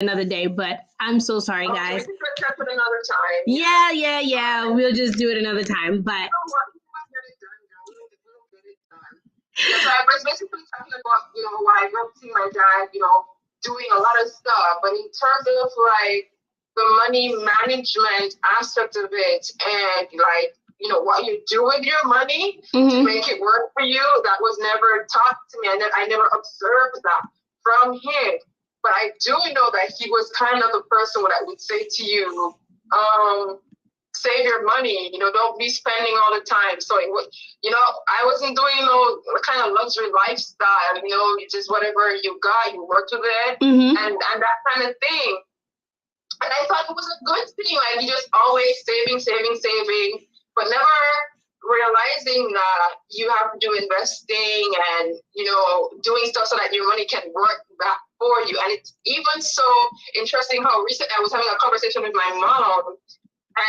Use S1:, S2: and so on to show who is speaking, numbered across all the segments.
S1: another day, but I'm so sorry, guys.
S2: We can catch it another time.
S1: Yeah. We'll just do it another time. But
S2: so I was basically talking about, what I don't see my dad, doing a lot of stuff. But in terms of like the money management aspect of it, and like, what you do with your money to make it work for you, that was never taught to me. And I never observed that from him. But I do know that he was kind of the person that would say to you, save your money, don't be spending all the time. So it was, I wasn't doing no kind of luxury lifestyle, just whatever you got, you worked with it, and that kind of thing. And I thought it was a good thing, like you just always saving, but never realizing that you have to do investing and, doing stuff so that your money can work back for you. And it's even so interesting how recently I was having a conversation with my mom,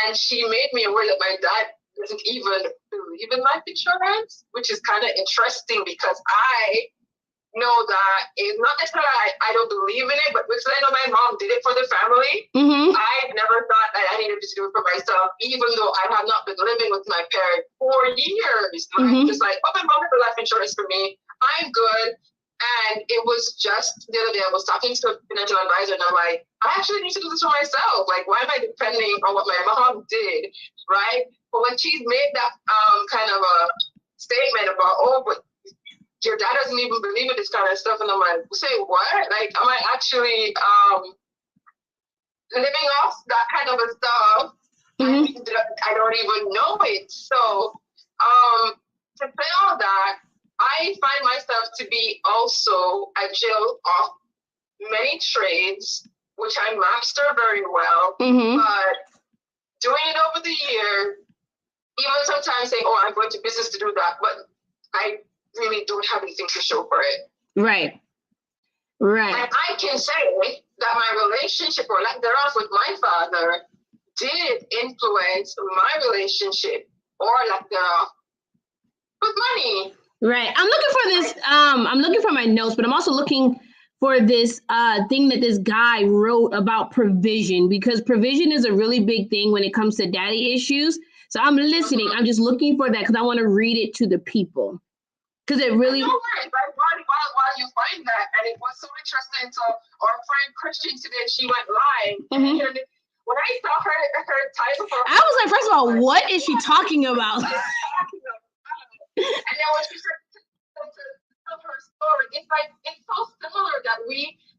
S2: and she made me aware that my dad doesn't even believe in life insurance, which is kind of interesting because I know that it's not necessarily I don't believe in it, but because I know my mom did it for the family, I never thought that I needed to do it for myself, even though I have not been living with my parents for years. I'm just like, my mom has life insurance for me. I'm good. And it was just the other day, I was talking to a financial advisor, and I'm like, I actually need to do this for myself. Like, why am I depending on what my mom did, right? But when she made that kind of a statement about, but your dad doesn't even believe in this kind of stuff, and I'm like, say what? Like, am I actually living off that kind of a stuff? I don't even know it. So, to say all that, I find myself to be also a jill of many trades, which I master very well, but doing it over the year, even sometimes saying, I'm going to business to do that, but I really don't have anything to show for it.
S1: Right.
S2: And I can say that my relationship or lack thereof with my father did influence my relationship or lack thereof with money.
S1: Right. I'm looking for this. I'm looking for my notes, but I'm also looking for this thing that this guy wrote about provision, because provision is a really big thing when it comes to daddy issues. So I'm listening. I'm just looking for that because I want to read it to the people. Because it really.
S2: No worries. While you find that, and it was so interesting. So our friend Christian today, she went live. And when I saw her title,
S1: I was like, first of all, what is she talking about?
S2: And then when she started to tell her story, it's so similar that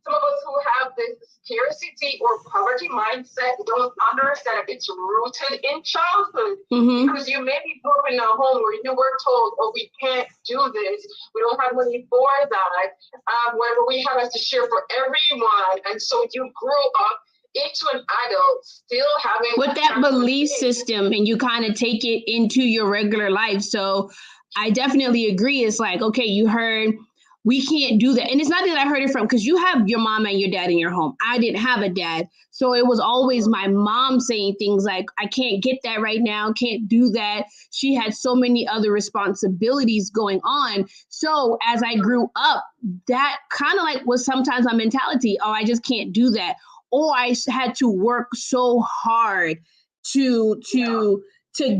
S2: some of us who have this scarcity or poverty mindset don't understand that it's rooted in childhood. Because you may be grew up in a home where you were told, we can't do this, we don't have money for that, whatever we have has to share for everyone. And so you grew up into an adult still having
S1: with that belief system, and you kind of take it into your regular life. So I definitely agree. It's like, okay, you heard we can't do that. And it's not that I heard it from, because you have your mom and your dad in your home. I didn't have a dad. So it was always my mom saying things like, I can't get that right now, can't do that. She had so many other responsibilities going on. So as I grew up, that kind of like was sometimes my mentality. I just can't do that. Or I had to work so hard to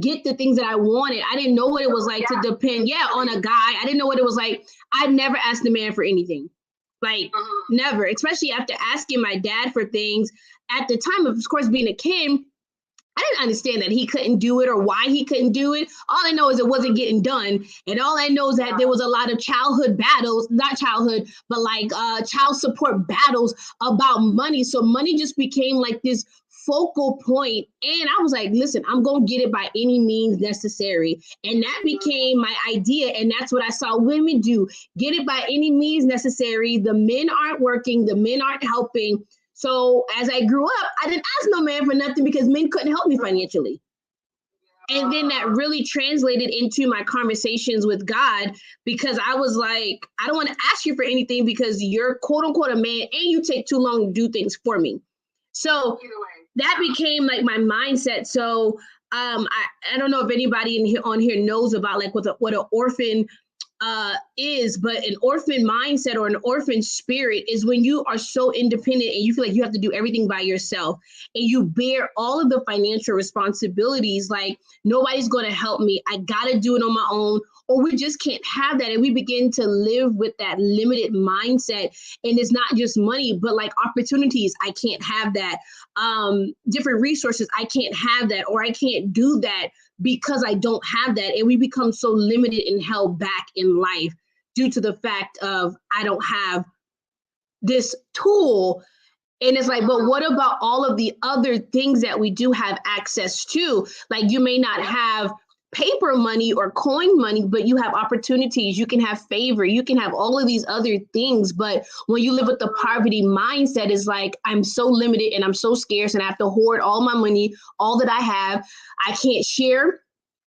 S1: get the things that I wanted. I didn't know what it was like to depend, on a guy. I didn't know what it was like. I'd never asked a man for anything. Like, never, especially after asking my dad for things. At the time, of course, being a kid, I didn't understand that he couldn't do it or why he couldn't do it. All I know is it wasn't getting done. And all I know is that there was a lot of childhood battles, not childhood, but like child support battles about money. So money just became like this focal point. And I was like, listen, I'm going to get it by any means necessary. And that became my idea. And that's what I saw women do. Get it by any means necessary. The men aren't working. The men aren't helping. So as I grew up, I didn't ask no man for nothing because men couldn't help me financially. And then that really translated into my conversations with God, because I was like, I don't want to ask you for anything because you're quote unquote a man and you take too long to do things for me. So that became like my mindset. So I don't know if anybody on here knows about like what an orphan is, but an orphan mindset or an orphan spirit is when you are so independent and you feel like you have to do everything by yourself and you bear all of the financial responsibilities. Like, nobody's going to help me. I got to do it on my own, or we just can't have that. And we begin to live with that limited mindset. And it's not just money, but like opportunities. I can't have that. Different resources. I can't have that, or I can't do that because I don't have that. And we become so limited and held back in life due to the fact of I don't have this tool. And it's like, but what about all of the other things that we do have access to? Like, you may not have paper money or coin money, but you have opportunities, you can have favor, you can have all of these other things. But when you live with the poverty mindset, is like, I'm so limited and I'm so scarce and I have to hoard all my money, all that I have. I can't share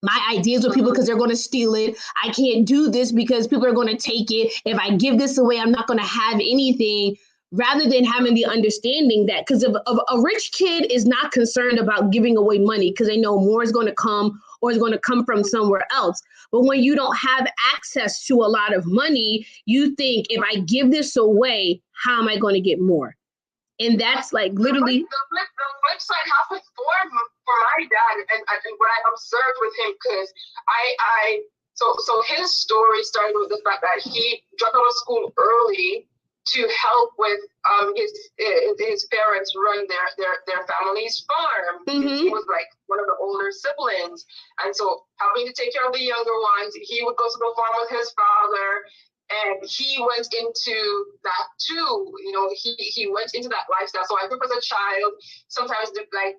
S1: my ideas with people because they're going to steal it. I can't do this because people are going to take it. If I give this away, I'm not going to have anything. Rather than having the understanding that, because of a rich kid is not concerned about giving away money because they know more is going to come or is going to come from somewhere else. But when you don't have access to a lot of money, you think, if I give this away, how am I going to get more? And that's like literally.
S2: The flip side happened for my dad, and what I observed with him, because so his story started with the fact that he dropped out of school early to help with his parents run their family's farm.
S1: Mm-hmm.
S2: He was like one of the older siblings, and so having to take care of the younger ones, he would go to the farm with his father. And he went into that too, he went into that lifestyle. So I grew up as a child, sometimes like,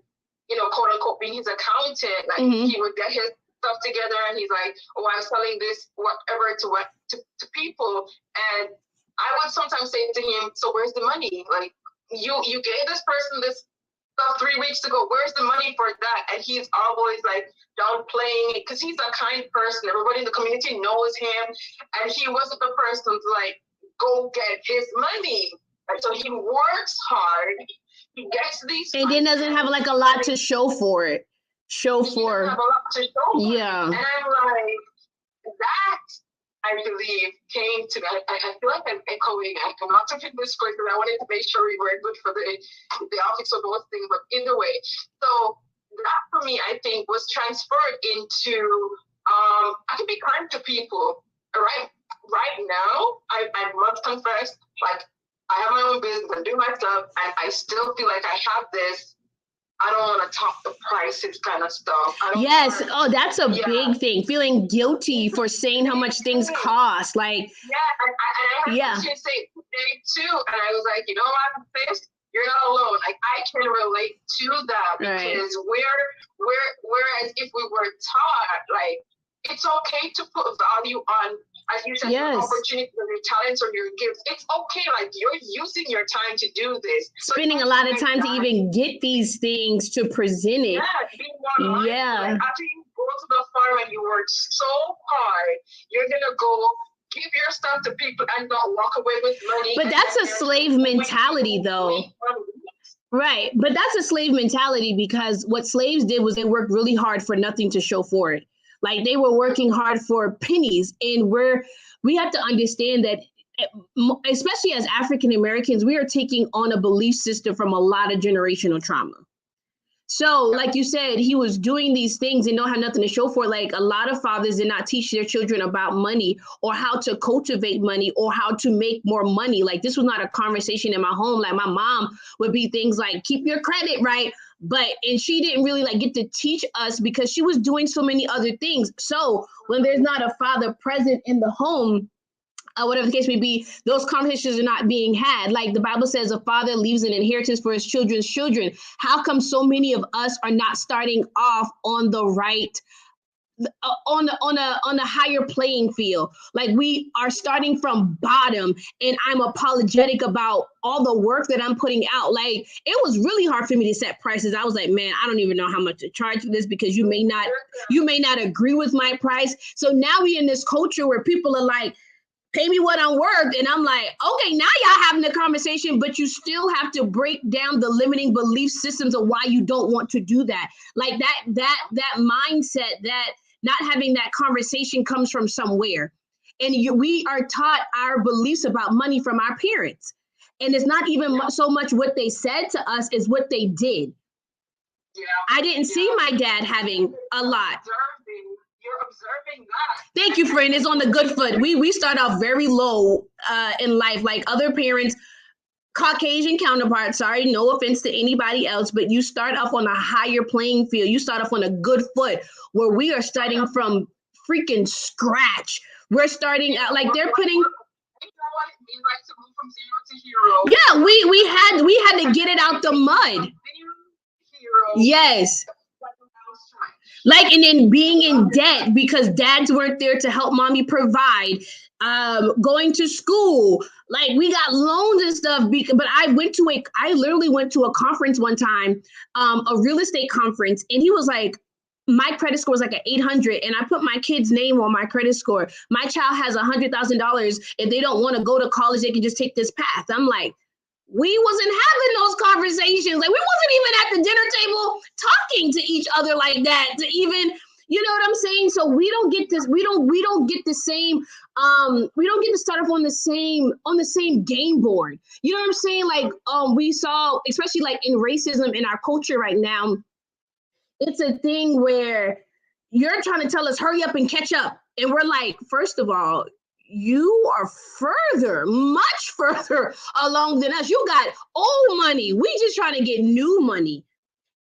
S2: quote unquote, being his accountant, like he would get his stuff together and he's like, oh, I'm selling this, whatever, to people. And I would sometimes say to him, so where's the money? Like, you gave this person this stuff 3 weeks ago, where's the money for that? And he's always like downplaying it because he's a kind person. Everybody in the community knows him, and he wasn't the person to like go get his money. And so he works hard, he gets these,
S1: and then doesn't have like a lot to show for it.
S2: Doesn't have a lot to show for
S1: yeah.
S2: It. And I'm like, that I believe came to me. I feel like I'm echoing. I'm not taking this quick because I wanted to make sure we were good for the optics of those things, but either way. So that for me, I think, was transferred into I can be kind to people. Right now, I must confess, like, I have my own business, I do my stuff, and I still feel like I have this, I don't want to talk the prices kind of stuff.
S1: Yes. That's a big thing. Feeling guilty for saying how much things cost. Like,
S2: and I had to say today too. And I was like, you know what, sis, you're not alone. Like, I can relate to that because whereas if we were taught, like, it's okay to put value on, as you said, your opportunities or your talents or your gifts. It's okay. Like, you're using your time to do this.
S1: Spending a lot of time to even get these things to present it.
S2: Yeah. Like, after you go to the farm and you work so hard, you're going to go give your stuff to people and not walk away with money.
S1: But that's a slave mentality, though. Right. But that's a slave mentality, because what slaves did was they worked really hard for nothing to show for it. Like, they were working hard for pennies. And we have to understand that, especially as African Americans, we are taking on a belief system from a lot of generational trauma. So, like you said, he was doing these things and don't have nothing to show for it. Like, a lot of fathers did not teach their children about money or how to cultivate money or how to make more money. Like, this was not a conversation in my home. Like, my mom would be things like, keep your credit right. And she didn't really like get to teach us because she was doing so many other things. So when there's not a father present in the home, whatever the case may be, those conversations are not being had. Like, the Bible says a father leaves an inheritance for his children's children. How come so many of us are not starting off on the right, on a higher playing field? Like, we are starting from bottom, and I'm apologetic about all the work that I'm putting out. Like, it was really hard for me to set prices. I was like, man, I don't even know how much to charge for this because you may not agree with my price. So now we're in this culture where people are like, pay me what I'm worth. And I'm like, okay, now y'all having a conversation, but you still have to break down the limiting belief systems of why you don't want to do that. Like, that mindset, that not having that conversation comes from somewhere. And we are taught our beliefs about money from our parents. And it's not even so much what they said to us, is what they did.
S2: Yeah.
S1: I didn't see my dad having a lot.
S2: You're observing that.
S1: Thank you, friend. It's on the good foot. We start off very low in life, like other parents, Caucasian counterparts. Sorry, no offense to anybody else, but you start off on a higher playing field. You start off on a good foot, where we are starting from freaking scratch. We're starting out like they're putting.
S2: We like to move from zero to hero.
S1: Yeah, we had to get it out the mud. Yes. Like, and then being in debt because dads weren't there to help mommy provide, going to school, like we got loans and stuff. But I literally went to a conference one time, a real estate conference, and he was like, my credit score was like an 800, and I put my kid's name on my credit score. My child has $100,000. If they don't want to go to college, they can just take this path. I'm like, we wasn't having those conversations. Like, we wasn't even at the dinner table talking to each other like that to even, you know what I'm saying? So we don't get this, we don't get the same, we don't get to start off on the same game board. You know what I'm saying? Like, we saw, especially like in racism in our culture right now, it's a thing where you're trying to tell us hurry up and catch up. And we're like, first of all, you are much further along than us. You got old money. We just trying to get new money.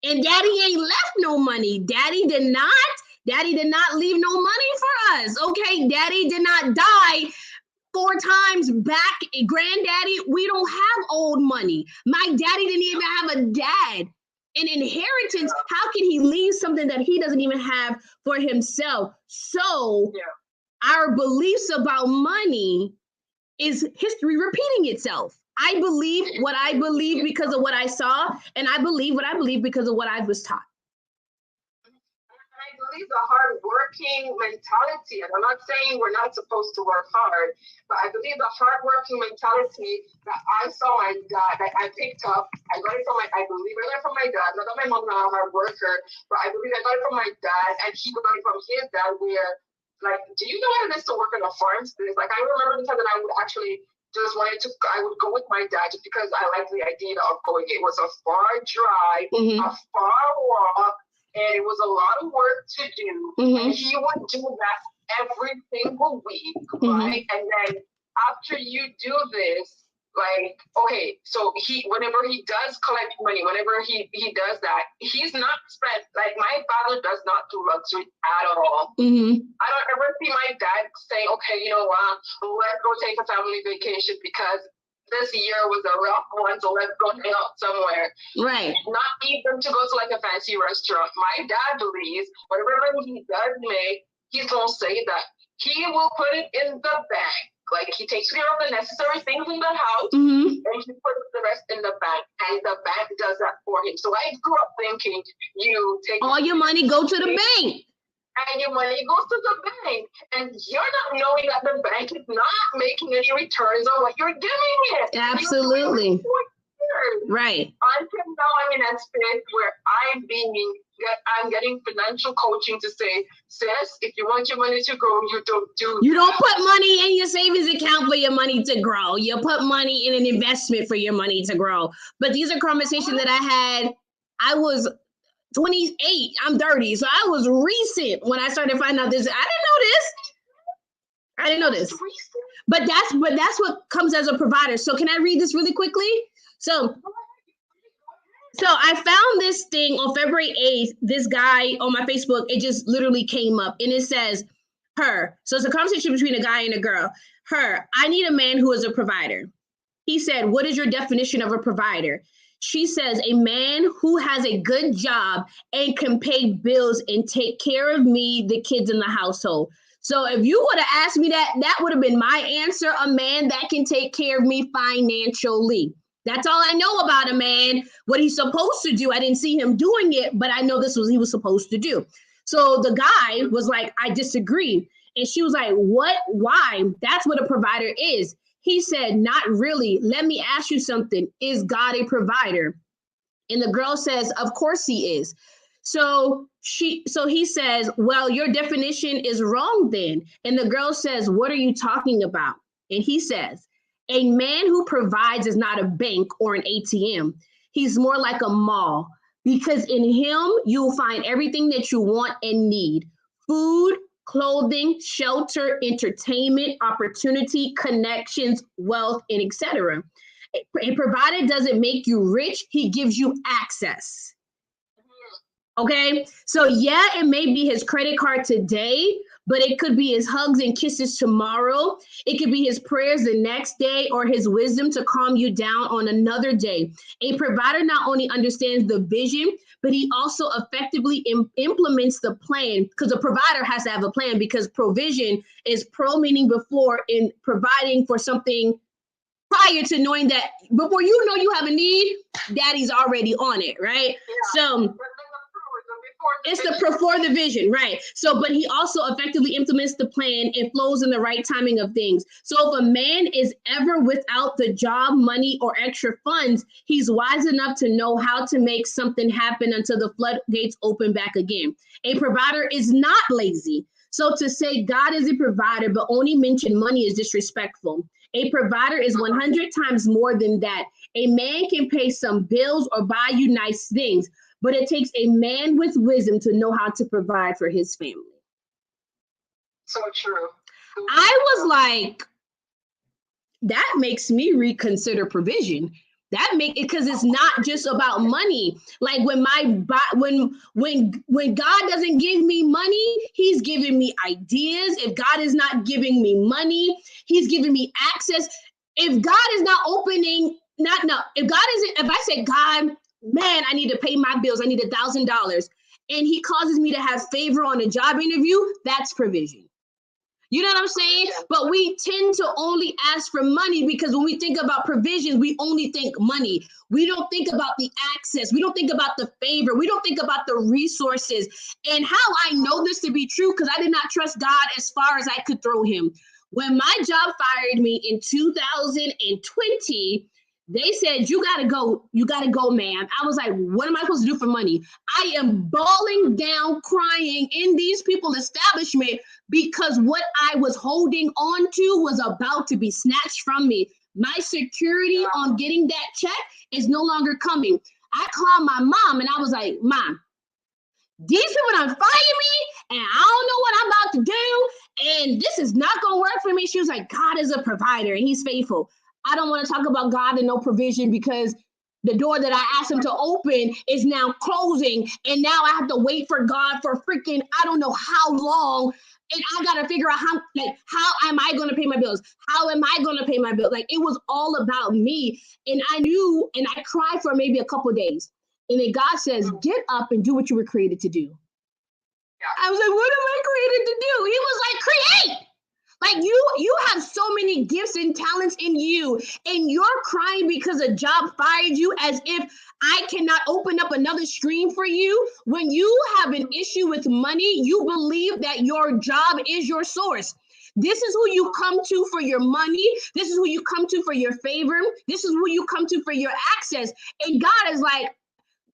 S1: And daddy ain't left no money. Daddy did not leave no money for us. Okay, daddy did not die 4 times back. Granddaddy, we don't have old money. My daddy didn't even have a dad. An inheritance, how can he leave something that he doesn't even have for himself? So our beliefs about money is history repeating itself. I believe what I believe because of what I saw, and I believe what I believe because of what I was taught.
S2: I believe the hardworking mentality, and I'm not saying we're not supposed to work hard, but I believe the hardworking mentality that I saw my dad, that I picked up, I got it from my dad. Not that my mom's not a hard worker, but I believe I got it from my dad, and he got it from his dad, where, like, do you know what it is to work on a farm? Like, I remember the time that I would actually I would go with my dad just because I liked the idea of going. It was a far drive, a far walk, and it was a lot of work to do. And he would do that every single week, right? And then after you do this, like, okay, so whenever he does collect money, whenever he does that, he's not spent, like, my father does not do luxury at all. I don't ever see my dad say, okay, you know what, let's go take a family vacation because this year was a rough one, so let's go hang out somewhere.
S1: Right.
S2: Not even to go to like a fancy restaurant. My dad believes whatever money he does make, he's going to say that he will put it in the bank. Like, he takes care of the necessary things in the house, and he puts the rest in the bank, and the bank does that for him. So I grew up thinking, you take
S1: all your money go to the bank.
S2: And your money goes to the bank, and you're not knowing that the bank is not making any returns on what you're giving it.
S1: Absolutely. Right.
S2: Until now, I'm in a space where I'm getting financial coaching to say, sis, if you want your money to grow, you don't
S1: put money in your savings account for your money to grow. You put money in an investment for your money to grow. But these are conversations that I was 28, I'm 30. So I was recent when I started finding out this. I didn't know this. But that's what comes as a provider. So can I read this really quickly? So I found this thing on February 8th, this guy on my Facebook, it just literally came up and it says, her. So it's a conversation between a guy and a girl. Her, I need a man who is a provider. He said, what is your definition of a provider? She says, a man who has a good job and can pay bills and take care of me, the kids in the household. So if you would have asked me that would have been my answer, a man that can take care of me financially. That's all I know about a man, what he's supposed to do. I didn't see him doing it, but I know this was he was supposed to do. So the guy was like, I disagree. And she was like, what? Why? That's what a provider is. He said, not really. Let me ask you something. Is God a provider? And the girl says, of course he is. So he says, well, your definition is wrong then. And the girl says, what are you talking about? And he says, a man who provides is not a bank or an ATM. He's more like a mall, because in him, you'll find everything that you want and need: food, clothing, shelter, entertainment, opportunity, connections, wealth, and etc. A provider doesn't make you rich, he gives you access. Okay, so yeah, it may be his credit card today, but it could be his hugs and kisses tomorrow. It could be his prayers the next day, or his wisdom to calm you down on another day. A provider not only understands the vision, but he also effectively implements the plan, because a provider has to have a plan, because provision is pro meaning before, in providing for something prior to knowing that before you know you have a need, daddy's already on it, right? Yeah. So it's the before the vision, right? So, but he also effectively implements the plan and flows in the right timing of things. So if a man is ever without the job, money, or extra funds, he's wise enough to know how to make something happen until the floodgates open back again. A provider is not lazy. So to say God is a provider but only mention money is disrespectful. A provider is 100 times more than that. A man can pay some bills or buy you nice things, but it takes a man with wisdom to know how to provide for his family.
S2: So true.
S1: I was like, that makes me reconsider provision. That make it, because it's not just about money. Like when God doesn't give me money, he's giving me ideas. If God is not giving me money, he's giving me access. If God is not opening, if I say, God, man, I need to pay my bills, I need $1,000, and he causes me to have favor on a job interview, that's provision. You know what I'm saying? But we tend to only ask for money because when we think about provisions, we only think money. We don't think about the access. We don't think about the favor. We don't think about the resources. And how I know this to be true, because I did not trust God as far as I could throw him. When my job fired me in 2020, they said, you gotta go, ma'am. I was like, what am I supposed to do for money? I am bawling down, crying in these people's establishment because what I was holding on to was about to be snatched from me. My security on getting that check is no longer coming. I called my mom and I was like, Mom, these people done fired me and I don't know what I'm about to do. And this is not gonna work for me. She was like, God is a provider and he's faithful. I don't want to talk about God and no provision because the door that I asked him to open is now closing. And now I have to wait for God for freaking, I don't know how long. And I got to figure out how am I going to pay my bills? How am I going to pay my bills? Like, it was all about me. And I knew, and I cried for maybe a couple of days. And then God says, get up and do what you were created to do. I was like, what am I created to do? He was like, create. Like you have so many gifts and talents in you, and you're crying because a job fired you as if I cannot open up another stream for you. When you have an issue with money, you believe that your job is your source. This is who you come to for your money. This is who you come to for your favor. This is who you come to for your access. And God is like,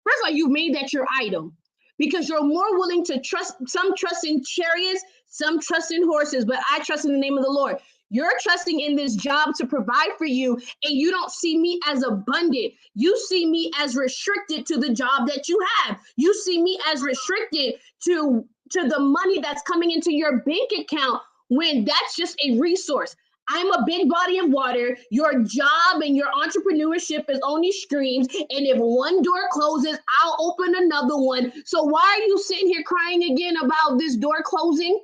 S1: first of all, you've made that your idol. Because you're more willing to trust, some trust in chariots, some trust in horses, but I trust in the name of the Lord. You're trusting in this job to provide for you, and you don't see me as abundant. You see me as restricted to the job that you have. You see me as restricted to the money that's coming into your bank account when that's just a resource. I'm a big body of water. Your job and your entrepreneurship is only streams. And if one door closes, I'll open another one. So why are you sitting here crying again about this door closing?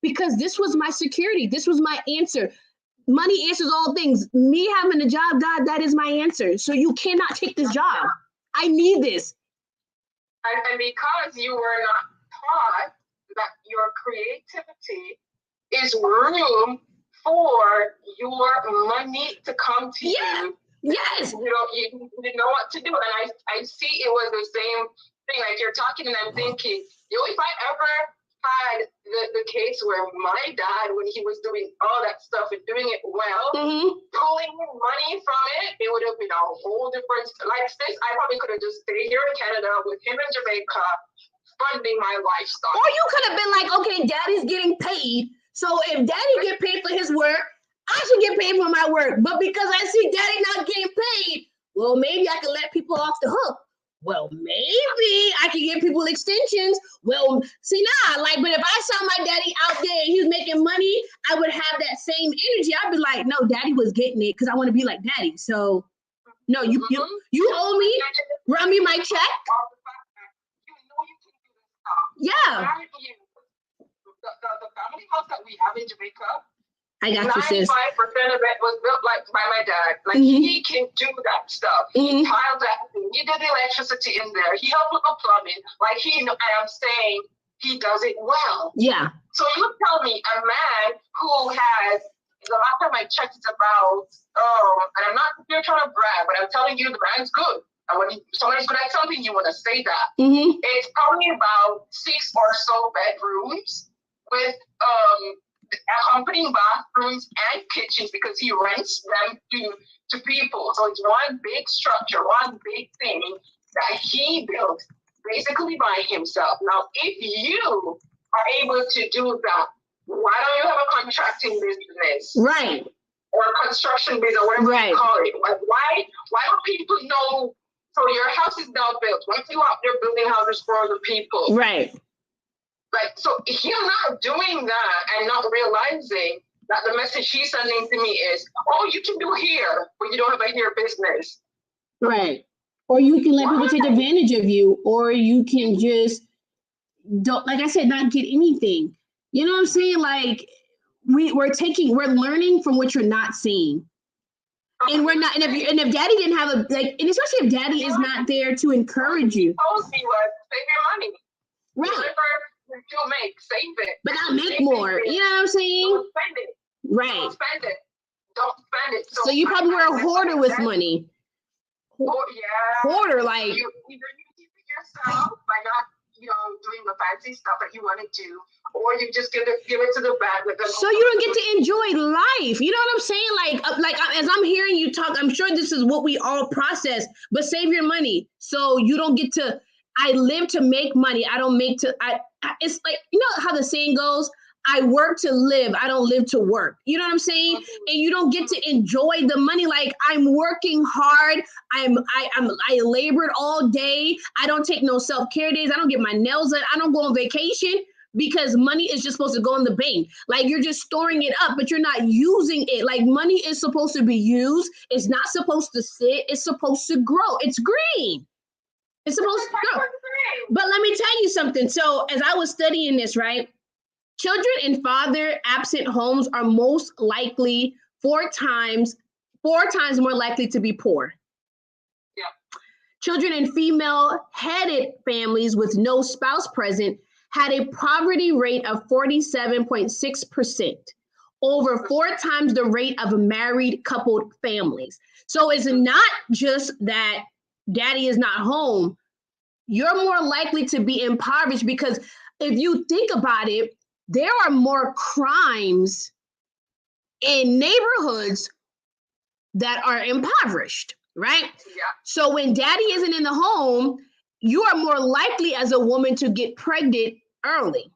S1: Because this was my security. This was my answer. Money answers all things. Me having a job, God, that is my answer. So you cannot take this job. I need this.
S2: And because you were not taught that your creativity is room for your money to come to you.
S1: Yes.
S2: You didn't know what to do. And I see it was the same thing. Like you're talking and I'm thinking, if I ever had the case where my dad, when he was doing all that stuff and doing it well, pulling money from it, it would have been a whole different, like this, I probably could have just stayed here in Canada with him in Jamaica, funding my lifestyle.
S1: Or you could have been like, okay, daddy's getting paid. So if daddy get paid for his work, I should get paid for my work. But because I see daddy not getting paid, well, maybe I can let people off the hook. Well, maybe I can give people extensions. Well, see, but if I saw my daddy out there and he was making money, I would have that same energy. I'd be like, no, daddy was getting it because I want to be like daddy. So, no, you owe me. Run me my check. Yeah.
S2: The family house that we have in Jamaica,
S1: I got you, sis.
S2: 95% of it was built by my dad. He can do that stuff. He tiled that. He did the electricity in there. He helped with the plumbing. I'm saying he does it well.
S1: Yeah.
S2: So you tell me a man who has, the last time I checked, it's about, and I'm not here trying to brag, but I'm telling you the man's good. And when somebody's good at something, you want to say that. It's probably about 6 or so bedrooms with accompanying bathrooms and kitchens because he rents them to people. So it's one big structure, one big thing that he built basically by himself. Now, if you are able to do that, why don't you have a contracting business?
S1: Right.
S2: Or a construction business, or whatever you call it. Why don't people know? So your house is now built. Once you out there building houses for other people.
S1: Right.
S2: So if you're not doing that and not realizing that the message he's sending to me is, oh, you can do here, but you don't have a here business.
S1: Right. Or you can let people take advantage of you, or you can just not get anything. You know what I'm saying? We're learning from what you're not seeing. And we're not, and if daddy didn't have and especially if daddy is not there to encourage you.
S2: He told me was save your money.
S1: Right.
S2: Whatever you make, save it.
S1: But not make more. You know what I'm saying?
S2: Don't spend it.
S1: Right.
S2: Don't spend it. Don't spend it.
S1: So you probably were a hoarder with money.
S2: Yeah.
S1: Hoarder,
S2: You either you keep it yourself by not, doing the fancy stuff that you want to do, or you just give it to the bag with them.
S1: So you don't get to enjoy life. You know what I'm saying? As I'm hearing you talk, I'm sure this is what we all process, but save your money. So you don't get to, I live to make money. I don't make to, it's like, you know how the saying goes, I work to live. I don't live to work. You know what I'm saying? And you don't get to enjoy the money. Like, I'm working hard. I labored all day. I don't take no self-care days. I don't get my nails done. I don't go on vacation because money is just supposed to go in the bank. Like, you're just storing it up, but you're not using it. Like, money is supposed to be used. It's not supposed to sit. It's supposed to grow. It's green. It's supposed to grow. But let me tell you something. So as I was studying this, right? Children in father-absent homes are most likely four times more likely to be poor.
S2: Yeah.
S1: Children in female-headed families with no spouse present had a poverty rate of 47.6%, over 4 times the rate of married coupled families. So it's not just that daddy is not home. You're more likely to be impoverished because if you think about it, there are more crimes in neighborhoods that are impoverished, right?
S2: Yeah.
S1: So when daddy isn't in the home, you are more likely as a woman to get pregnant early.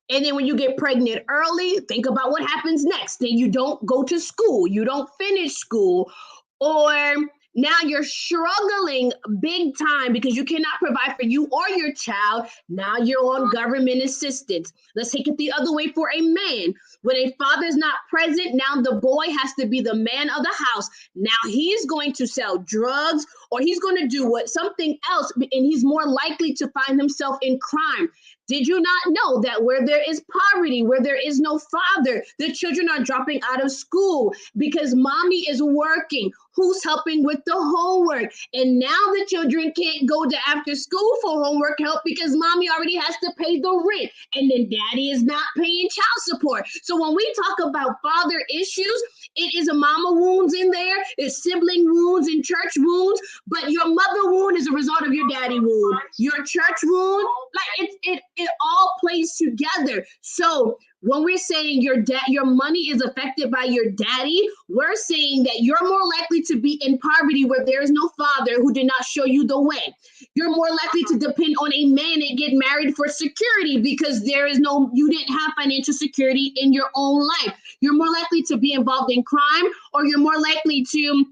S1: And then when you get pregnant early, think about what happens next. Then you don't go to school, you don't finish school, or now you're struggling big time because you cannot provide for you or your child. Now you're on government assistance. Let's take it the other way for a man. When a father's not present, now the boy has to be the man of the house. Now he's going to sell drugs or he's going to do something else, and he's more likely to find himself in crime. Did you not know that where there is poverty, where there is no father, the children are dropping out of school because mommy is working? Who's helping with the homework? And now the children can't go to after school for homework help because mommy already has to pay the rent. And then daddy is not paying child support. So when we talk about father issues, it is a mama wounds in there, it's sibling wounds and church wounds, but your mother wound is a result of your daddy wound. Your church wound, like it all plays together. So when we're saying your money is affected by your daddy, we're saying that you're more likely to be in poverty where there is no father who did not show you the way. You're more likely to depend on a man and get married for security because you didn't have financial security in your own life. You're more likely to be involved in crime, or you're more likely to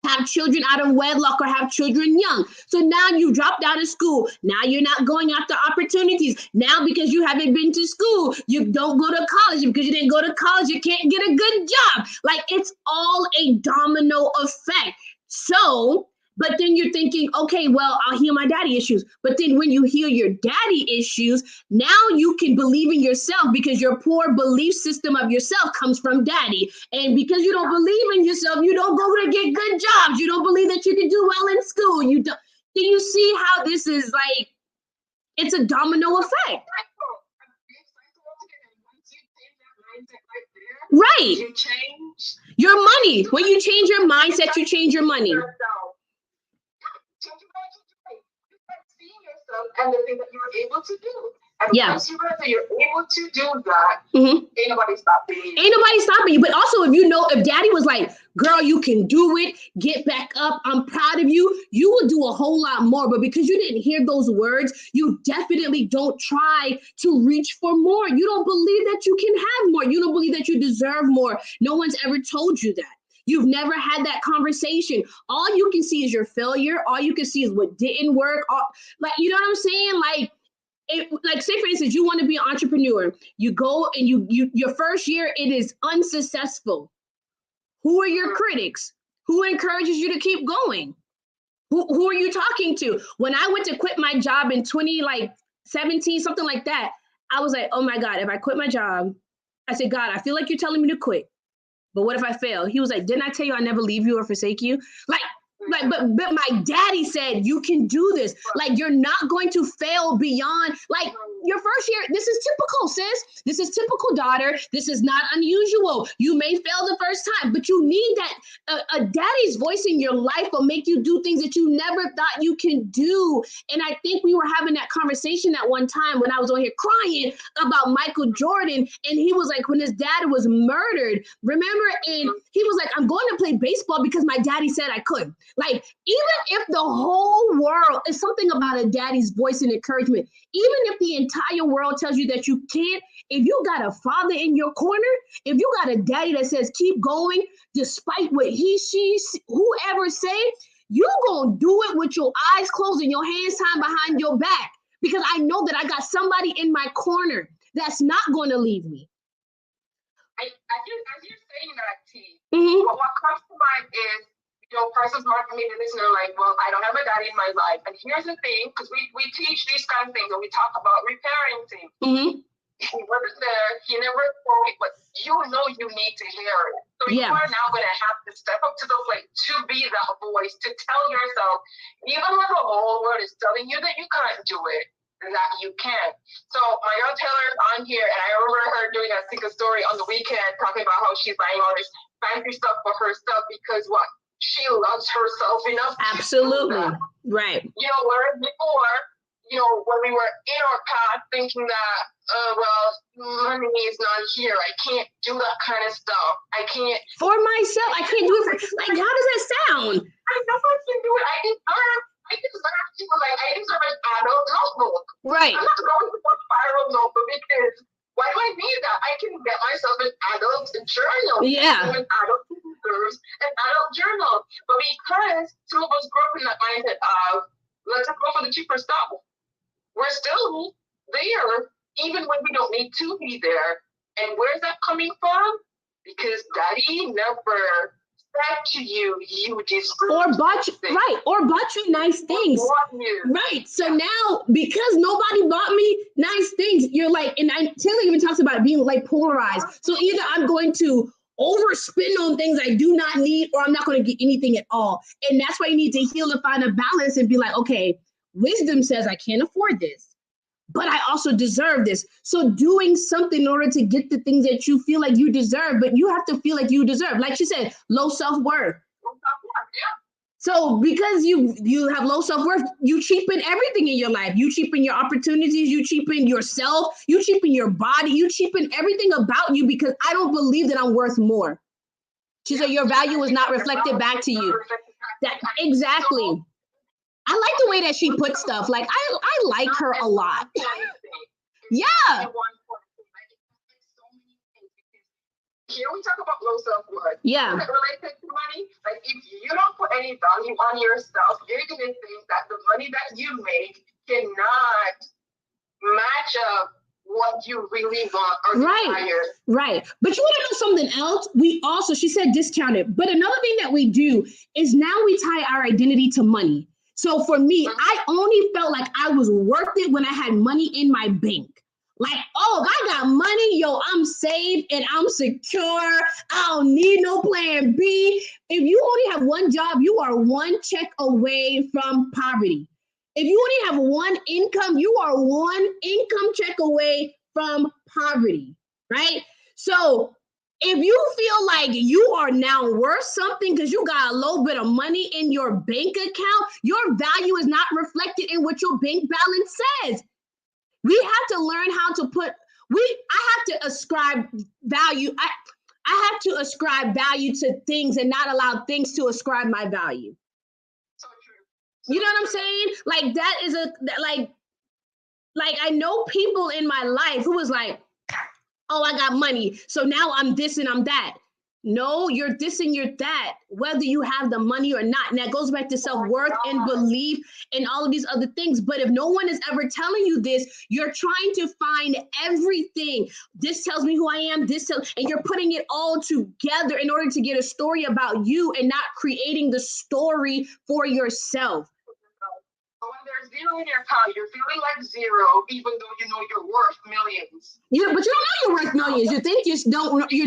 S1: have children out of wedlock or have children young. So now you dropped out of school. Now you're not going after opportunities. Now because you haven't been to school, you don't go to college. Because you didn't go to college, you can't get a good job. Like, it's all a domino effect. So, but then you're thinking, okay, well, I'll heal my daddy issues. But then when you heal your daddy issues, now you can believe in yourself because your poor belief system of yourself comes from daddy. And because you don't believe in yourself, you don't go to get good jobs. You don't believe that you can do well in school. You don't. Do you see how this is like, it's a domino effect? Right.
S2: You change
S1: your money. When you change your mindset, you change your money.
S2: And the thing that you're able to do. And once you're able to do that, ain't nobody stopping you.
S1: Ain't nobody stopping you. But also, if daddy was like, girl, you can do it, get back up, I'm proud of you, you will do a whole lot more. But because you didn't hear those words, you definitely don't try to reach for more. You don't believe that you can have more. You don't believe that you deserve more. No one's ever told you that. You've never had that conversation. All you can see is your failure. All you can see is what didn't work. You know what I'm saying? Like, say for instance, you want to be an entrepreneur. You go and your first year, it is unsuccessful. Who are your critics? Who encourages you to keep going? Who are you talking to? When I went to quit my job in 2017, something like that, I was like, oh my God, if I quit my job, I said, God, I feel like you're telling me to quit. But what if I fail? He was like, didn't I tell you I never leave you or forsake you? But my daddy said, you can do this. Like, you're not going to fail beyond, like, your first year. This is typical, sis. This is typical, daughter. This is not unusual. You may fail the first time, but you need that. A daddy's voice in your life will make you do things that you never thought you can do. And I think we were having that conversation at one time when I was on here crying about Michael Jordan. And he was like, when his dad was murdered, remember? And he was like, I'm going to play baseball because my daddy said I could. Like, even if the whole world is something about a daddy's voice and encouragement, even if the entire world tells you that you can't, if you got a father in your corner, if you got a daddy that says keep going, despite what whoever say, you gonna do it with your eyes closed and your hands tied behind your back, because I know that I got somebody in my corner that's not going to leave me.
S2: As you're saying that, T, what comes to mind is, persons maybe listening like, well, I don't have a daddy in my life. And here's the thing, because we teach these kind of things and we talk about repairing things. He wasn't there, he never told me, but you need to hear it. So you are now going to have to step up to the plate to be that voice, to tell yourself, even when the whole world is telling you that you can't do it, that you can. So my girl Taylor's on here, and I remember her doing a story on the weekend talking about how she's buying all this fancy stuff for herself because what? She loves herself enough.
S1: Absolutely. Right.
S2: Whereas before, when we were in our path thinking that, money is not here. I can't do that kind of stuff. I can't.
S1: For myself, I can't do it. How does that sound?
S2: I know I can do it. I deserve an adult notebook.
S1: Right.
S2: I'm not going to put spiral notebook because why do I need that? I can get myself an adult journal.
S1: Yeah.
S2: An adult deserves an adult journal. But because some of us grew up in that mindset of, let's go for the cheaper stuff, we're still there, even when we don't need to be there. And where's that coming from? Because daddy never said to you, you deserve
S1: or bought you nice things. Right. So now, because nobody bought me nice things, you're like, and Taylor even talks about being like polarized. So either I'm going to overspend on things I do not need, or I'm not going to get anything at all. And that's why you need to heal and find a balance and be like, okay, wisdom says I can't afford this, but I also deserve this. So doing something in order to get the things that you feel like you deserve, but you have to feel like you deserve. Like she said, low self-worth. So because you have low self-worth, you cheapen everything in your life. You cheapen your opportunities, you cheapen yourself, you cheapen your body, you cheapen everything about you because I don't believe that I'm worth more. She said your value is not reflected back to you. That exactly. I like the way that she puts stuff. Like I like her a lot. Yeah.
S2: Here we talk about low self-worth.
S1: Yeah.
S2: Related to money, like if you don't put any value on yourself, you're gonna think that the money that you make cannot match up what you really want or desire.
S1: Right. But you want to know something else? We also, she said discount it. But another thing that we do is now we tie our identity to money. So for me, I only felt like I was worth it when I had money in my bank. Like, oh, if I got money, yo, I'm safe and I'm secure. I don't need no plan B. If you only have one job, you are one check away from poverty. If you only have one income, you are one income check away from poverty, right? So if you feel like you are now worth something because you got a little bit of money in your bank account, your value is not reflected in what your bank balance says. We have to learn how to I have to ascribe value. I have to ascribe value to things and not allow things to ascribe my value.
S2: So true.
S1: You know what I'm saying? Like that is like I know people in my life who was like, oh, I got money, so now I'm this and I'm that. No, you're this and you're that, whether you have the money or not. And that goes back to self-worth and belief and all of these other things. But if no one is ever telling you this, you're trying to find everything. This tells me who I am, and you're putting it all together in order to get a story about you and not creating the story for yourself.
S2: When there's zero in your account, you're feeling like zero, even though you know you're worth millions.
S1: Yeah, but you don't know you're worth millions. You think you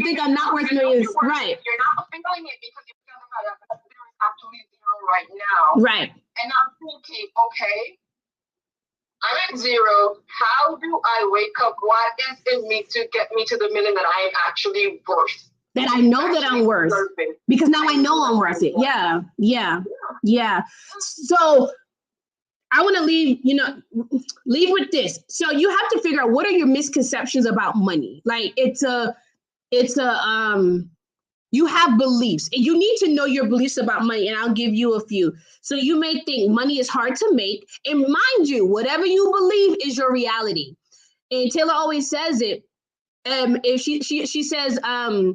S1: think I'm not worth millions, right?
S2: You're not feeling it because you feel like there is actually zero right now.
S1: Right.
S2: And I'm thinking, okay, I'm at zero. How do I wake up? What is in me to get me to the million that I am actually worth?
S1: That I know that I'm worth. Because now I know I'm worth it. Yeah. So I want to leave with this. So you have to figure out what are your misconceptions about money. Like you have beliefs and you need to know your beliefs about money. And I'll give you a few. So you may think money is hard to make, and mind you, whatever you believe is your reality. And Taylor always says it. If she says, how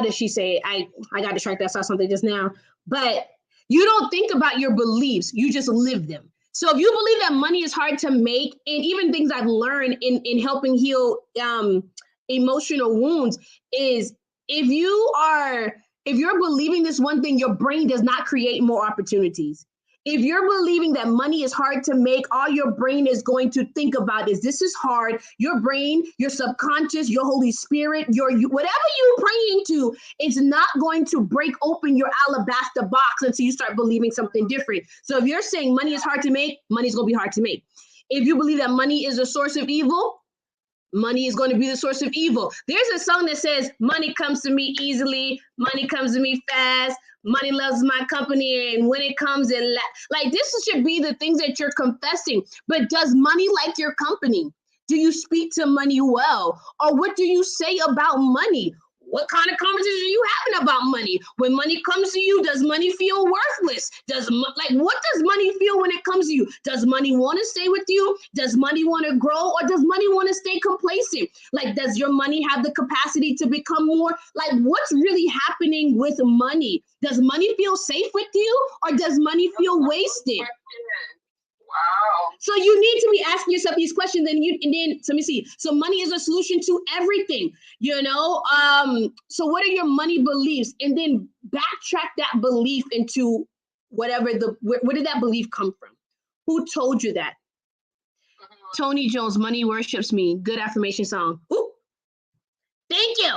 S1: does she say it? I got distracted. I saw something just now, but you don't think about your beliefs, you just live them. So if you believe that money is hard to make, and even things I've learned in helping heal emotional wounds is if you're believing this one thing, your brain does not create more opportunities. If you're believing that money is hard to make, all your brain is going to think about is this is hard. Your brain, your subconscious, your Holy Spirit, whatever you're praying to, it's not going to break open your alabaster box until you start believing something different. So if you're saying money is hard to make, money's going to be hard to make. If you believe that money is a source of evil, money is going to be the source of evil. There's a song that says, money comes to me easily, money comes to me fast, money loves my company, and when it comes in, like this should be the things that you're confessing. But does money like your company? Do you speak to money well? Or what do you say about money? What kind of conversations are you having about money? When money comes to you, does money feel worthless? What does money feel when it comes to you? Does money want to stay with you? Does money want to grow? Or does money want to stay complacent? Like, does your money have the capacity to become more? Like, what's really happening with money? Does money feel safe with you? Or does money feel wasted?
S2: Wow.
S1: So you need to be asking yourself these questions, and then let me see. So money is a solution to everything, So what are your money beliefs? And then backtrack that belief into where did that belief come from? Who told you that? Tony Jones, money worships me. Good affirmation song. Ooh. Thank you.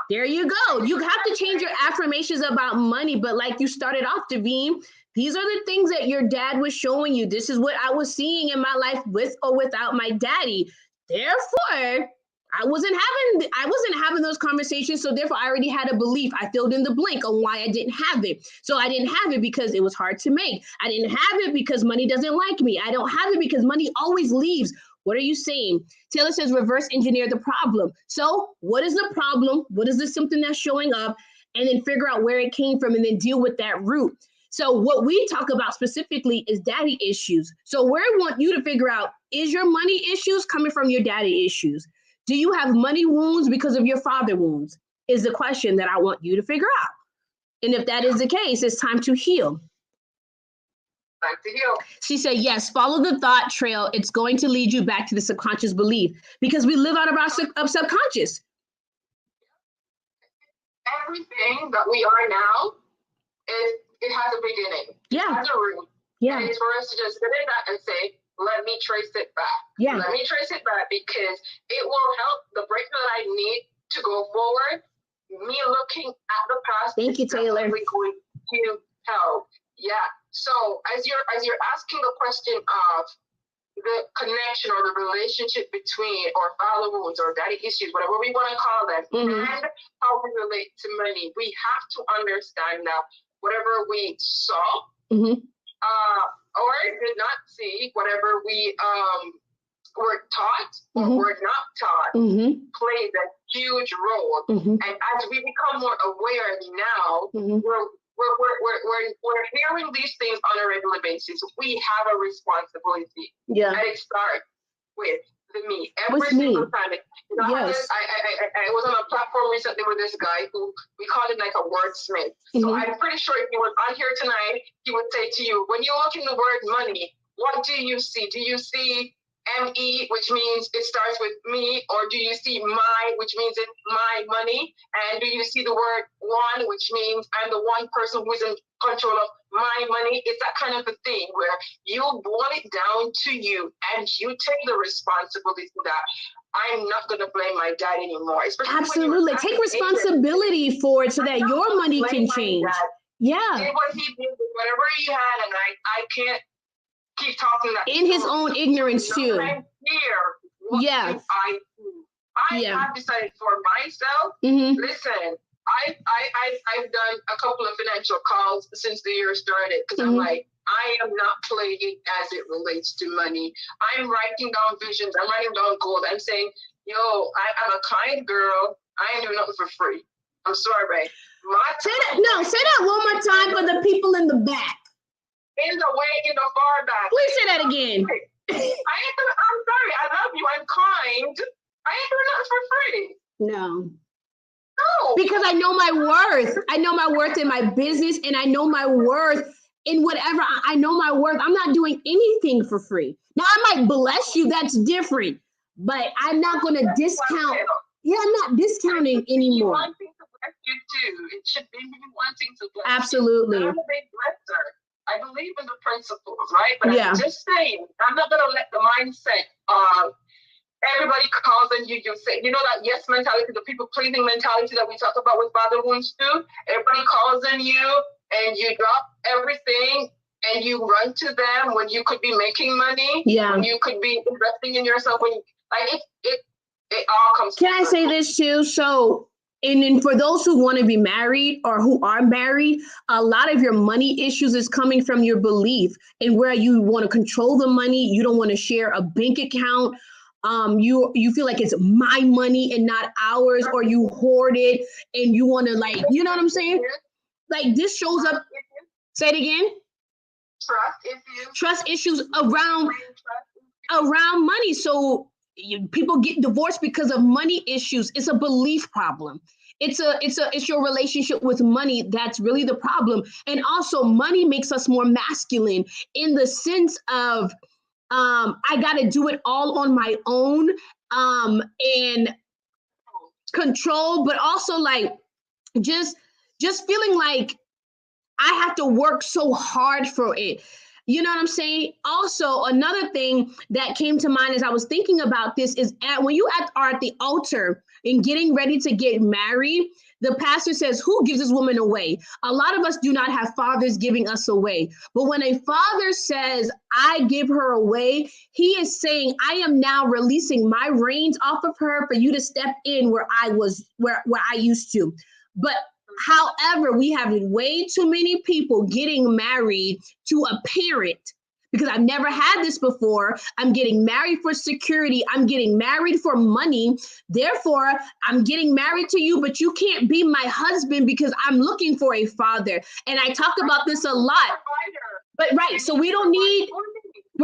S1: There you go. You have to change your affirmations about money, but like you started off, Daveen, these are the things that your dad was showing you. This is what I was seeing in my life with or without my daddy. Therefore, I wasn't having those conversations. So therefore I already had a belief. I filled in the blank on why I didn't have it. So I didn't have it because it was hard to make. I didn't have it because money doesn't like me. I don't have it because money always leaves. What are you saying? Taylor says reverse engineer the problem. So what is the problem? What is the symptom that's showing up? And then figure out where it came from and then deal with that root. So what we talk about specifically is daddy issues. So where I want you to figure out, is your money issues coming from your daddy issues? Do you have money wounds because of your father wounds? Is the question that I want you to figure out. And if that is the case, it's time to heal.
S2: Time to heal.
S1: She said, yes, follow the thought trail. It's going to lead you back to the subconscious belief because we live out of our subconscious.
S2: Everything that we are now, it has a beginning.
S1: Yeah.
S2: It has a root.
S1: Yeah.
S2: And it's for us to just sit in that and say, let me trace it back.
S1: Yeah.
S2: Let me trace it back because it will help the breakthrough that I need to go forward. Me looking at the past.
S1: Thank you, Taylor.
S2: Going to help. Yeah. So as you're asking the question of the connection or the relationship between or father wounds or daddy issues, whatever we want to call them, and how we relate to money, we have to understand that whatever we saw, or did not see, whatever we were taught or were not taught, plays a huge role. And as we become more aware now, we're hearing these things on a regular basis. We have a responsibility. Yeah. And it starts with the me. Every single time. Yes. I was on a platform recently with this guy who we call him like a wordsmith. So I'm pretty sure if he was on here tonight, he would say to you, when you look in the word money, what do you see? Do you see ME, which means it starts with me, or do you see my, which means it's my money? And do you see the word one, which means I'm the one person who's in control of my money? It's that kind of a thing where you boil it down to you and you take the responsibility for that. I'm not going to blame my dad anymore.
S1: Absolutely. Take responsibility for it so that your money can change. Yeah.
S2: Did what he did with whatever he had, and I can't keep talking that
S1: in his own ignorance too.
S2: What do I do? I have decided for myself. Listen, I've done a couple of financial calls since the year started because I'm like, I am not playing as it relates to money. I'm writing down visions. I'm writing down goals. I'm saying, I'm a kind girl. I ain't doing nothing for free. I'm sorry.
S1: Say that one more time for the people in the back.
S2: In the far back.
S1: Please say that again.
S2: I'm sorry. I love you. I'm kind. I ain't doing nothing for free.
S1: No. Because I know my worth. I know my worth in my business, and I know my worth in whatever. I know my worth. I'm not doing anything for free. Now, I might bless you. That's different. But I'm not going to discount. Yeah, I'm not discounting anymore.
S2: Wanting to bless you too. It should be me wanting to bless
S1: Absolutely.
S2: you. I'm a big blesser. I believe in the principles, right? But I'm just saying, I'm not going to let the mindset of everybody calls on you. You say, that yes mentality, the people pleasing mentality that we talk about with father wounds too. Everybody calls on you and you drop everything and you run to them when you could be making money. Yeah. When you could be investing in yourself. When it all comes.
S1: Can I say this too? So, and then for those who want to be married or who are married, a lot of your money issues is coming from your belief and where you want to control the money. You don't want to share a bank account. You feel like it's my money and not ours, or you hoard it and you want to you know what I'm saying? Like this shows up. Say it again. Trust issues around money. So people get divorced because of money issues. It's a belief problem. It's your relationship with money that's really the problem. And also money makes us more masculine in the sense of I got to do it all on my own and control, but also just feeling like I have to work so hard for it. You know what I'm saying? Also, another thing that came to mind as I was thinking about this is when you are at the altar and getting ready to get married, The pastor says, who gives this woman away? A lot of us do not have fathers giving us away. But when a father says, I give her away, he is saying, I am now releasing my reins off of her for you to step in where I used to. But however, we have way too many people getting married to a parent, because I've never had this before. I'm getting married for security. I'm getting married for money. Therefore, I'm getting married to you, but you can't be my husband because I'm looking for a father. And I talk about this a lot. But right, so we're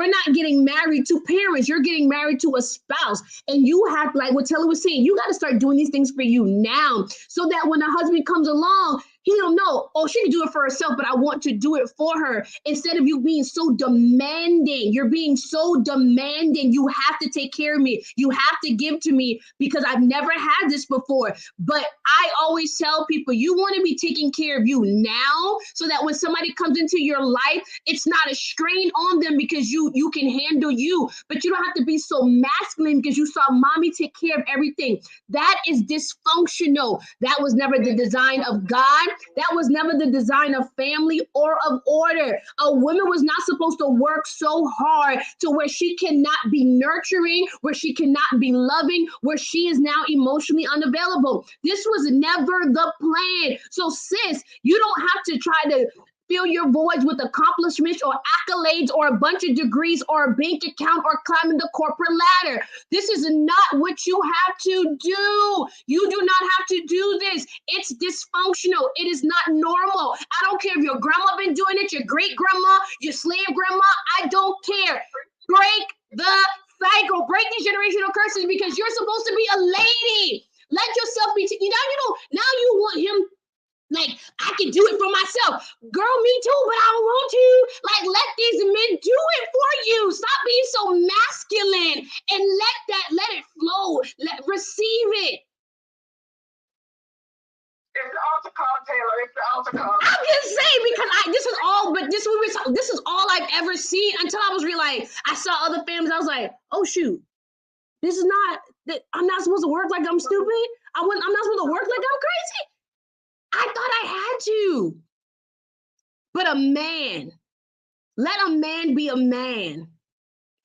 S1: not getting married to parents. You're getting married to a spouse. And you have, like what Taylor was saying, you got to start doing these things for you now, so that when a husband comes along, he don't know, oh, she can do it for herself, but I want to do it for her. Instead of you being so demanding, you're being so demanding. You have to take care of me. You have to give to me because I've never had this before. But I always tell people, you want to be taking care of you now, so that when somebody comes into your life, it's not a strain on them because you can handle you. But you don't have to be so masculine because you saw mommy take care of everything. That is dysfunctional. That was never the design of God. That was never the design of family or of order. A woman was not supposed to work so hard to where she cannot be nurturing, where she cannot be loving, where she is now emotionally unavailable. This was never the plan. So sis, you don't have to try to fill your voids with accomplishments or accolades or a bunch of degrees or a bank account or climbing the corporate ladder. This is not what you have to do. You do not have to do this. It's dysfunctional. It is not normal. I don't care if your grandma been doing it, your great grandma, your slave grandma. I don't care. Break the cycle. Break these generational curses because you're supposed to be a lady. Let yourself be. Now you want him. Like, I can do it for myself. Girl, me too, but I don't want to. Like, let these men do it for you. Stop being so masculine and let it flow. Receive it.
S2: It's the altar call, Taylor. It's the altar call.
S1: I'm just saying, because this is all I've ever seen until I was realized I saw other families. I was like, oh shoot, I'm not supposed to work like I'm stupid. I'm not supposed to work like I'm crazy. I thought I had to. But let a man be a man.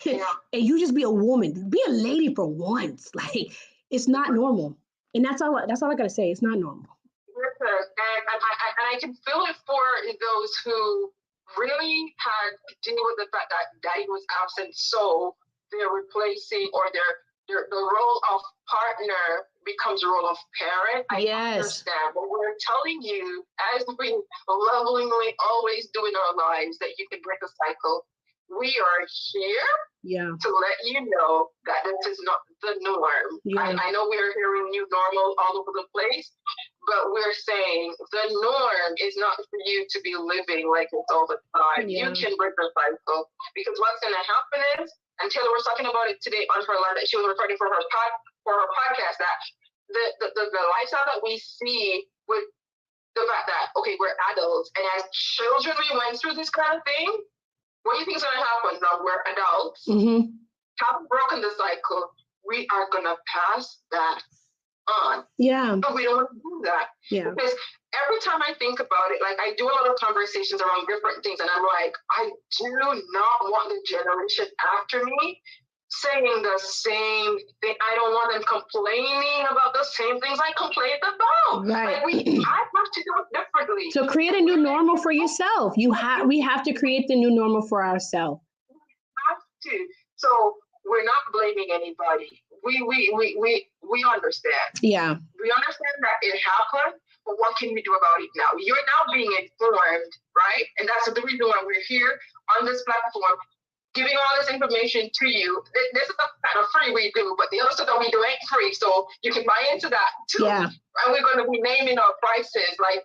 S1: Yeah. And you just be a woman. Be a lady for once. Like, it's not normal. And that's all I gotta say. It's not normal.
S2: Listen, and I can feel it for those who really had to deal with the fact that daddy was absent, so they're replacing, or the role of partner becomes the role of parent. I understand, but we're telling you, as we lovingly always do in our lives, that you can break a cycle. We are here to let you know that this is not the norm. Yeah. I know we're hearing new normal all over the place, but we're saying the norm is not for you to be living like it's all the time. Yeah. You can break the cycle, because what's going to happen is, and Taylor was talking about it today on her live that she was recording for her podcast, that the lifestyle that we see with the fact that, okay, we're adults, and as children we went through this kind of thing. What do you think is going to happen now? We're adults, have broken the cycle. We are going to pass that on. Yeah. But we don't want to do that. Yeah. Because every time I think about it, like, I do a lot of conversations around different things, and I'm like, I do not want the generation after me saying the same thing. I don't want them complaining about the same things I complained about. Right. Like, I have to do it differently.
S1: So create a new normal for yourself. We have to create the new normal for ourselves.
S2: We have to. So we're not blaming anybody. We understand. Yeah. We understand that it happened, but what can we do about it now? You're now being informed, right? And that's the reason why we're here on this platform, giving all this information to you. This is the kind of free we do, but the other stuff that we do ain't free, so you can buy into that too. Yeah. And we're going to be naming our prices, like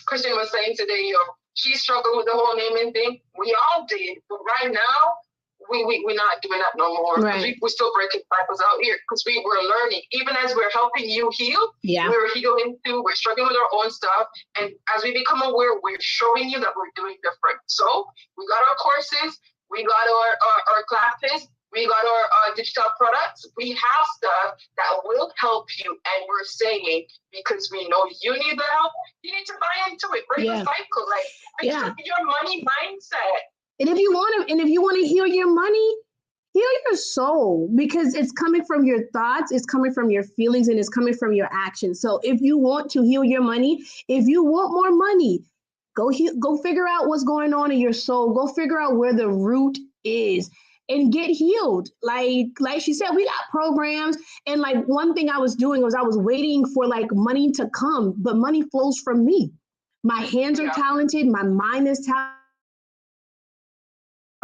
S2: Christian was saying today. She struggled with the whole naming thing. We all did, but right now we're not doing that no more. Right. We're still breaking cycles out here because we were learning. Even as we're helping you heal, we're healing too. We're struggling with our own stuff, and as we become aware, we're showing you that we're doing different. So we got our courses. We got our classes. We got our digital products. We have stuff that will help you. And we're saying, because we know you need the help, you need to buy into it. Break the cycle. Like, fix up your money mindset.
S1: And if you want to heal your money, heal your soul, because it's coming from your thoughts, it's coming from your feelings, and it's coming from your actions. So if you want to heal your money, if you want more money, go figure out what's going on in your soul. Go figure out where the root is and get healed. Like she said, we got programs. And like one thing I was doing was I was waiting for like money to come, but money flows from me. My hands are talented. My mind is talented.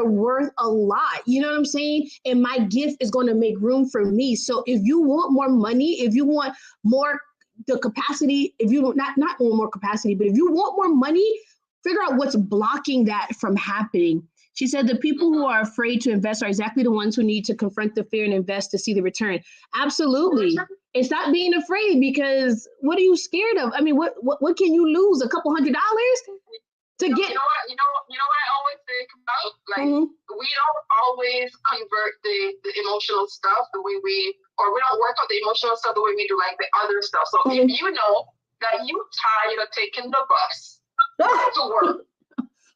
S1: Worth a lot, you know what I'm saying? And my gift is going to make room for me. So if you want more money, if you want more the capacity, if you not want more capacity, but if you want more money, figure out what's blocking that from happening. She said the people who are afraid to invest are exactly the ones who need to confront the fear and invest to see the return. Absolutely. And stop being afraid, because what are you scared of? I mean, what can you lose? $200 to get?
S2: You know what I always think about? Like, we don't always convert the emotional stuff the way we don't work on the emotional stuff the way we do like the other stuff. So if you know that you're tired of taking the bus to work,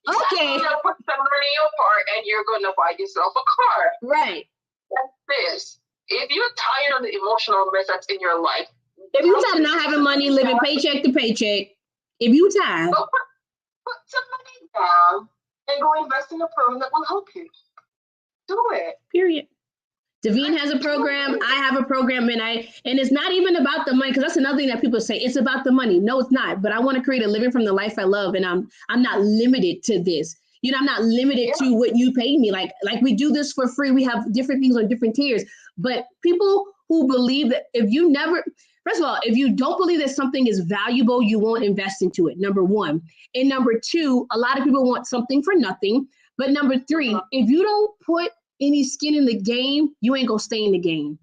S2: you're gonna put some money apart and you're gonna buy yourself a car.
S1: Right.
S2: That's this. If you're tired of the emotional mess that's in your life,
S1: if you're tired of not having money, living paycheck to paycheck, if you tired,
S2: put some money down and go invest in a program that will help you. Do it.
S1: Period. Davine has a program. I have a program, and it's not even about the money, because that's another thing that people say. It's about the money. No, it's not. But I want to create a living from the life I love, and I'm not limited to this. You know, I'm not limited to what you pay me. Like we do this for free. We have different things on different tiers. But people who believe that first of all, if you don't believe that something is valuable, you won't invest into it, number one. And number two, a lot of people want something for nothing. But number three, if you don't put any skin in the game, you ain't gonna stay in the game.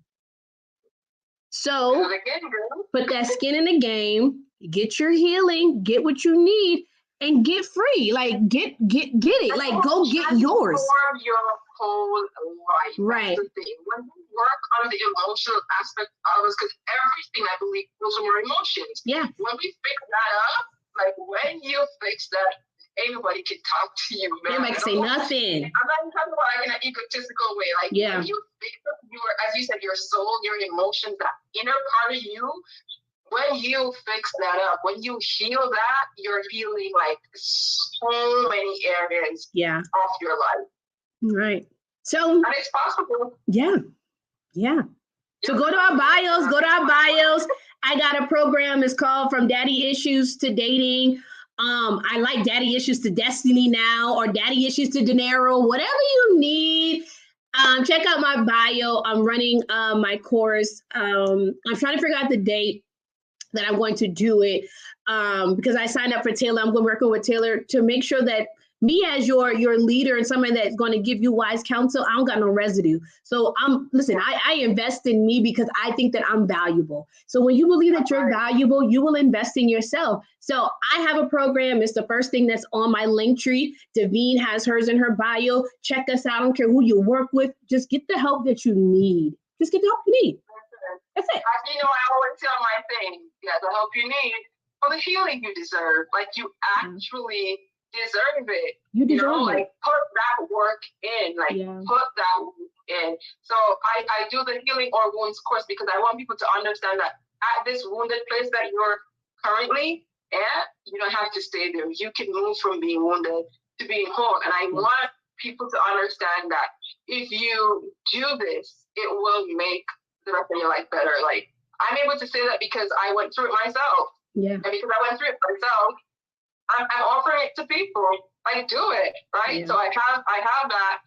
S1: So put that skin in the game, get your healing, get what you need, and get free. Like get it. Like go get yours.
S2: Your whole life.
S1: Right.
S2: That's the thing. When you work on the emotional aspect of us, because everything I believe goes from our emotions.
S1: Yeah.
S2: When we fix that up, like when you fix that, anybody can talk to you, man.
S1: Anybody can say nothing.
S2: I'm not even talking about like in an egotistical way. Like when you fix up as you said, your soul, your emotions, that inner part of you, when you fix that up, when you heal that, you're healing like so many areas of your life.
S1: Right. So
S2: and it's possible.
S1: Yeah. So go to our bios. I got a program. It's called From Daddy Issues to Dating. I like Daddy Issues to Destiny now, or Daddy Issues to Dinero, whatever you need. Check out my bio. I'm running my course. I'm trying to figure out the date that I'm going to do it, because I signed up for Taylor. I'm going to work with Taylor to make sure that me as your leader and someone that's going to give you wise counsel, I don't got no residue. So I invest in me because I think that I'm valuable. So when you believe that you're valuable, you will invest in yourself. So I have a program. It's the first thing that's on my link tree. Davine has hers in her bio. Check us out. I don't care who you work with. Just get the help that you need. Just get the help you need. That's it.
S2: I always tell my thing, the help you need for the healing you deserve. Like you actually deserve it.
S1: You deserve it.
S2: Like put that work in. Put that work in. So I do the healing or wounds course because I want people to understand that at this wounded place that you're currently at, you don't have to stay there. You can move from being wounded to being whole. And I want people to understand that if you do this, it will make the rest of your life better. Like I'm able to say that because I went through it myself.
S1: Yeah.
S2: And because I went through it myself, I'm offering it to people. Like do it, right? Yeah. So I have that,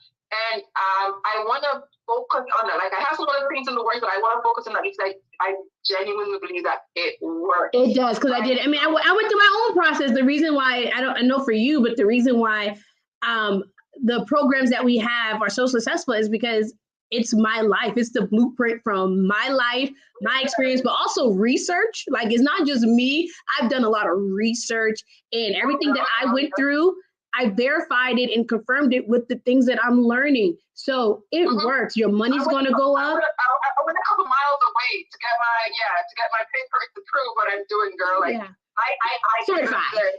S2: and I want to focus on that. Like I have some other things in the works, but I want to focus on that because I genuinely believe that it works.
S1: It does, because I did. I mean, I went through my own process. The reason why I know for you, but the reason why the programs that we have are so successful is because it's my life. It's the blueprint from my life, my experience, but also research. Like it's not just me. I've done a lot of research, and everything that I went through, I verified it and confirmed it with the things that I'm learning. So it works. Your money's going to go up.
S2: I went a couple miles away to get my papers to prove what I'm doing, girl. Like I certified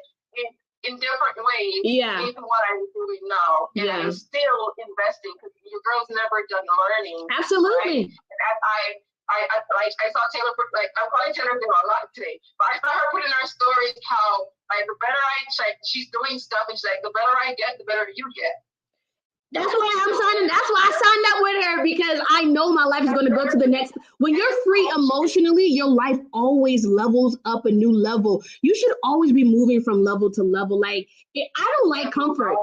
S2: in different ways in what I'm doing now. And I'm still investing because your girl's never done learning.
S1: Absolutely.
S2: Right? I saw Taylor put, like, I'm calling Taylor a lot today, but I saw her put in her stories how, like, the better she's doing stuff, and she's like, the better I get, the better you get.
S1: That's why I signed up with her, because I know my life is going to go to the next. When you're free emotionally, your life always levels up a new level. You should always be moving from level to level. Like, I don't like comfort.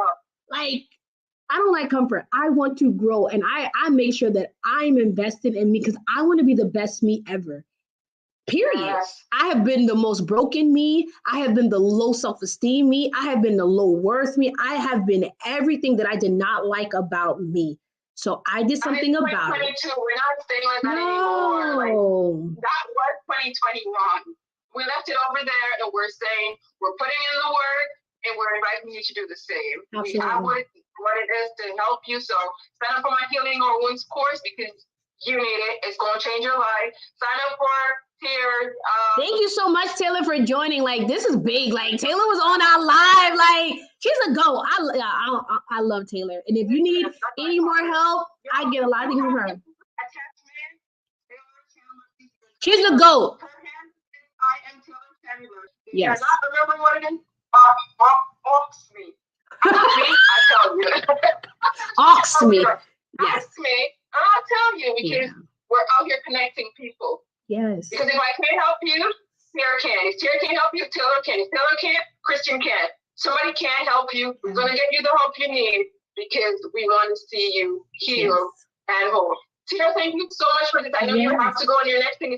S1: I don't like comfort. I want to grow, and I make sure that I'm invested in me, because I want to be the best me ever. Period. Yes. I have been the most broken me. I have been the low self-esteem me. I have been the low worth me. I have been everything that I did not like about me. So I did something about it.
S2: We're not staying like that anymore. Like, that was 2021. We left it over there, and we're saying we're putting in the work, and we're inviting you to do the same.
S1: Absolutely.
S2: We have what it is to help you. So sign up for my Healing Our Wounds course, because you need it. It's going to change your life. Sign up for Tears.
S1: Thank you so much, Taylor, for joining. Like, this is big. Like, Taylor was on our live. Like, she's a GOAT. I love Taylor. And if you need any more help, I get a lot of things from her. She's a GOAT.
S2: I am Taylor.
S1: Yes.
S2: Not remembering what it is? Ox me. I tell you.
S1: Ox me. Yes.
S2: Ask me. I'll tell you, because we're out here connecting people.
S1: Yes.
S2: Because if I can't help you, Tara can. If Tara can't help you, Taylor can. If Taylor can't, Christian can. Somebody can't help you. We're going to get you the help you need, because we want to see you heal and whole. Tara, thank you so much for this. I know you have to go on your next thing.